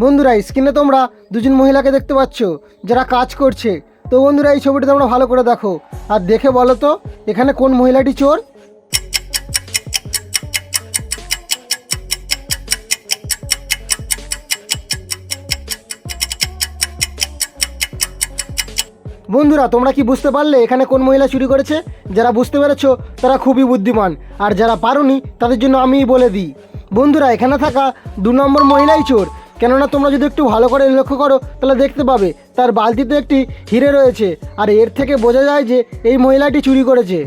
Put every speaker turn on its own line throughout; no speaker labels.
বন্ধুরা স্ক্রিনে তোমরা দুজন মহিলাকে দেখতে পাচ্ছ যারা কাজ করছে। তো বন্ধুরা এই ছবিটা তোমরা ভালো করে দেখো আর দেখে বলো তো এখানে কোন মহিলাটি চোর। বন্ধুরা তোমরা কি বুঝতে পারলে এখানে কোন মহিলা চুরি করেছে? যারা বুঝতে পেরেছো তারা খুবই বুদ্ধিমান, আর যারা পারোনি তাদের জন্য আমিই বলে দিই। বন্ধুরা এখানে থাকা 2 নম্বর মহিলাই চোর। কেননা তোমরা যদি একটু ভালো করে লক্ষ্য করো তাহলে দেখতে পাবে তার বালতিতে একটি হিরে রয়েছে, আর এর থেকে বোঝা যায় যে এই মহিলাটি চুরি করেছে।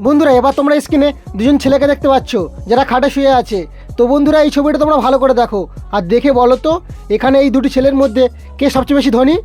বন্ধুরা এবার তোমরা স্ক্রিনে দুজন ছেলেকে দেখতে পাচ্ছ যারা খাটে শুয়ে আছে। তো বন্ধুরা এই ছবিটা তোমরা ভালো করে দেখো আর দেখে বলো তো এখানে এই দুটি ছেলের মধ্যে কে সবচেয়ে বেশি ধনী।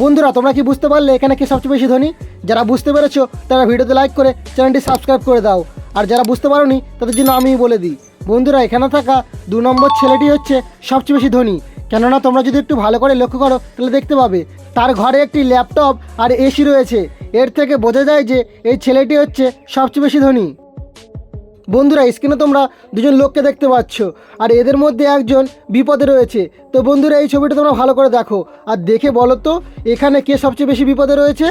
বন্ধুরা তোমরা কি বুঝতে পারলে এখানে কে সবচেয়ে বেশি ধনী? যারা বুঝতে পেরেছো তারা ভিডিওতে লাইক করে চ্যানেলটি সাবস্ক্রাইব করে দাও, আর যারা বুঝতে পারোনি তাদের জন্য আমিই বলে দিই। বন্ধুরা এখানে থাকা 2 নম্বর ছেলেটি হচ্ছে সবচেয়ে বেশি ধনী। কেননা তোমরা যদি একটু ভালো করে লক্ষ্য করো তাহলে দেখতে পাবে তার ঘরে একটি ল্যাপটপ আর এসি রয়েছে। এর থেকে বোঝা যায় যে এই ছেলেটি হচ্ছে সবচেয়ে বেশি ধনী। বন্ধুরা স্ক্রিনে তোমরা দুজন লোককে দেখতে পাচ্ছ, আর এদের মধ্যে একজন বিপদে রয়েছে। তো বন্ধুরা এই ছবিটা তোমরা ভালো করে দেখো আর দেখে বলো তো এখানে কে সবচেয়ে বেশি বিপদে রয়েছে।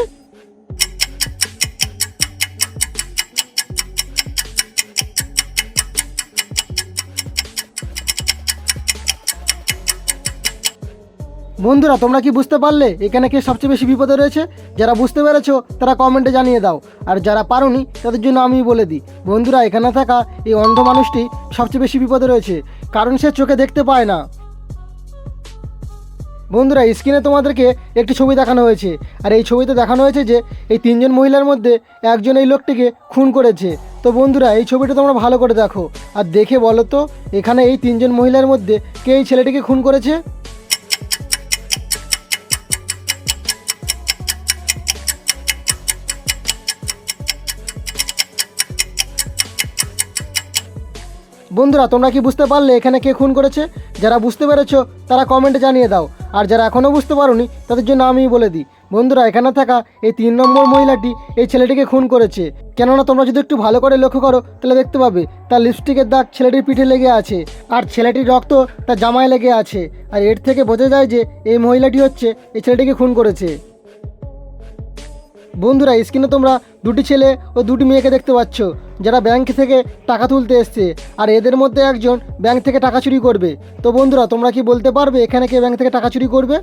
বন্ধুরা তোমরা কি বুঝতে পারলে এখানে কে সবচেয়ে বেশি বিপদে রয়েছে? যারা বুঝতে পেরেছো তারা কমেন্টে জানিয়ে দাও, আর যারা পারোনি তাদের জন্য আমি বলে দিই। বন্ধুরা এখানে থাকা এই অন্ধ মানুষটি সবচেয়ে বেশি বিপদে রয়েছে, কারণ সে চোখে দেখতে পায় না। বন্ধুরা স্ক্রিনে তোমাদেরকে একটি ছবি দেখানো হয়েছে, আর এই ছবিতে দেখানো হয়েছে যে এই 3 জন মহিলার মধ্যে একজন এই লোকটিকে খুন করেছে। তো বন্ধুরা এই ছবিটা তোমরা ভালো করে দেখো আর দেখে বলো তো এখানে এই 3 জন মহিলার মধ্যে কে এই ছেলেটিকে খুন করেছে। বন্ধুরা তোমরা কি বুঝতে পারলে এখানে কে খুন করেছে? যারা বুঝতে পেরেছো তারা কমেন্টে জানিয়ে দাও, আর যারা এখনও বুঝতে পারোনি তাদের জন্য আমিই বলে দিই। বন্ধুরা এখানে থাকা এই 3 নম্বর মহিলাটি এই ছেলেটিকে খুন করেছে। কেননা তোমরা যদি একটু ভালো করে লক্ষ্য করো তাহলে দেখতে পাবে তার লিপস্টিকের দাগ ছেলেটির পিঠে লেগে আছে, আর ছেলেটির রক্ত তার জামায় লেগে আছে। আর এর থেকে বোঝা যায় যে এই মহিলাটি হচ্ছে এই ছেলেটিকে খুন করেছে। বন্ধুরা স্ক্রিনে তোমরা দুটি ছেলে ও দুটি মেয়েকে দেখতে পাচ্ছ যারা ব্যাংক থেকে টাকা তুলতে এসছে, আর এদের মধ্যে একজন ব্যাংক থেকে টাকা চুরি করবে। তো বন্ধুরা তোমরা কি বলতে পারবে এখানে কে ব্যাংক থেকে টাকা চুরি করবে?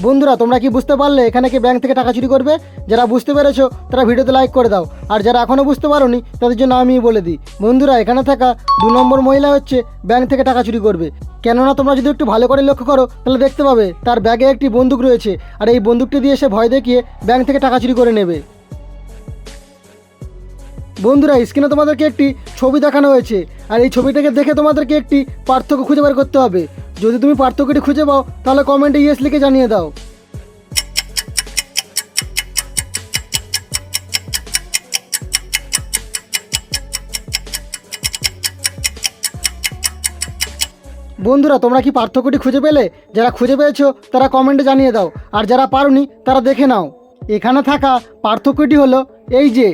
বন্ধুরা তোমরা কি বুঝতে পারলে এখানে কে ব্যাংক থেকে টাকা চুরি করবে? যারা বুঝতে পেরেছো তারা ভিডিওতে লাইক করে দাও, আর যারা এখনও বুঝতে পারোনি তাদের জন্য আমি বলে দিই। বন্ধুরা এখানে থাকা 2 নম্বর মহিলা হচ্ছে ব্যাংক থেকে টাকা চুরি করবে। কেননা তোমরা যদি একটু ভালো করে লক্ষ্য করো তাহলে দেখতে পাবে তার ব্যাগে একটি বন্দুক রয়েছে, আর এই বন্দুকটি দিয়ে সে ভয় দেখিয়ে ব্যাংক থেকে টাকা চুরি করে নেবে। বন্ধুরা স্ক্রিনে তোমাদেরকে একটি ছবি দেখানো হয়েছে, আর এই ছবিটাকে দেখে তোমাদেরকে একটি পার্থক্য খুঁজে বের করতে হবে। যদি তুমি পার্থক্যটি খুঁজে পাও তাহলে কমেন্টে ইয়েস লিখে জানিয়ে দাও। বন্ধুরা তোমরা কি পার্থক্যটি খুঁজে পেলে? যারা খুঁজে পেয়েছো তারা কমেন্টে জানিয়ে দাও, আর যারা পারোনি তারা দেখে নাও। এখানে থাকা পার্থক্যটি হলো এই যে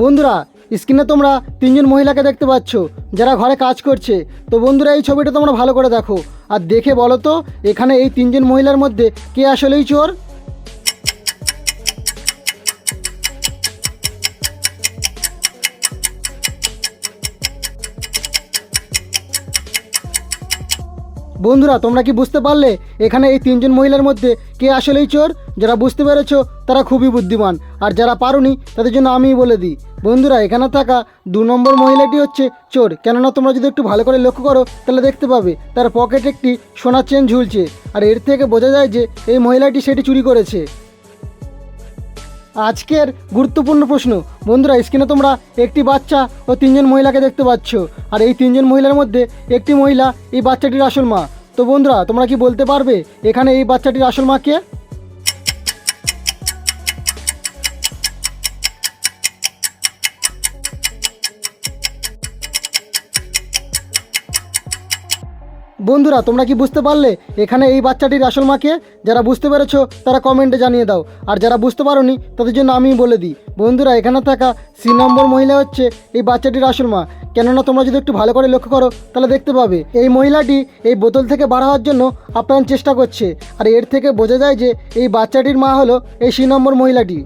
বন্ধুরা স্ক্রিনে তোমরা 3 জন মহিলাকে দেখতে পাচ্ছ যারা ঘরে কাজ করছে। তো বন্ধুরা এই ছবিটা তোমরা ভালো করে দেখো আর দেখে বলো তো এখানে এই 3 জন মহিলার মধ্যে কে আসলেই চোর। বন্ধুরা তোমরা কি বুঝতে পারলে এখানে এই 3 জন মহিলার মধ্যে কে আসলেই চোর? যারা বুঝতে পেরেছো তারা খুবই বুদ্ধিমান, আর যারা পারোনি তাদের জন্য আমিই বলে দিই। বন্ধুরা এখানে থাকা 2 নম্বর মহিলাটি হচ্ছে চোর। কেননা তোমরা যদি একটু ভালো করে লক্ষ্য করো তাহলে দেখতে পাবে তার পকেটে একটি সোনার চেন ঝুলছে, আর এর থেকে বোঝা যায় যে এই মহিলাটি সেটি চুরি করেছে। আজকের গুরুত্বপূর্ণ প্রশ্ন। বন্ধুরা স্ক্রিনে তোমরা একটি বাচ্চা ও 3 জন মহিলাকে দেখতে পাচ্ছ, আর এই 3 জন মহিলার মধ্যে একটি মহিলা এই বাচ্চাটির আসল মা। তো বন্ধুরা তোমরা কি বলতে পারবে এখানে এই বাচ্চাটির আসল মা কে? বন্ধুরা তোমরা কি বুঝতে পারলে এখানে এই বাচ্চাটির আসল মাকে? যারা বুঝতে পেরেছো তারা কমেন্টে জানিয়ে দাও, আর যারা বুঝতে পারোনি তাদের জন্য আমি বলে দিই। বন্ধুরা এখানে থাকা 3 নম্বর মহিলা হচ্ছে এই বাচ্চাটির আসল মা। কেননা তোমরা যদি একটু ভালো করে লক্ষ্য করো তাহলে দেখতে পাবে এই মহিলাটি এই বোতল থেকে বার হওয়ার জন্য আপ্রাণ চেষ্টা করছে, আর এর থেকে বোঝা যায় যে এই বাচ্চাটির মা হলো এই 3 নম্বর মহিলাটি।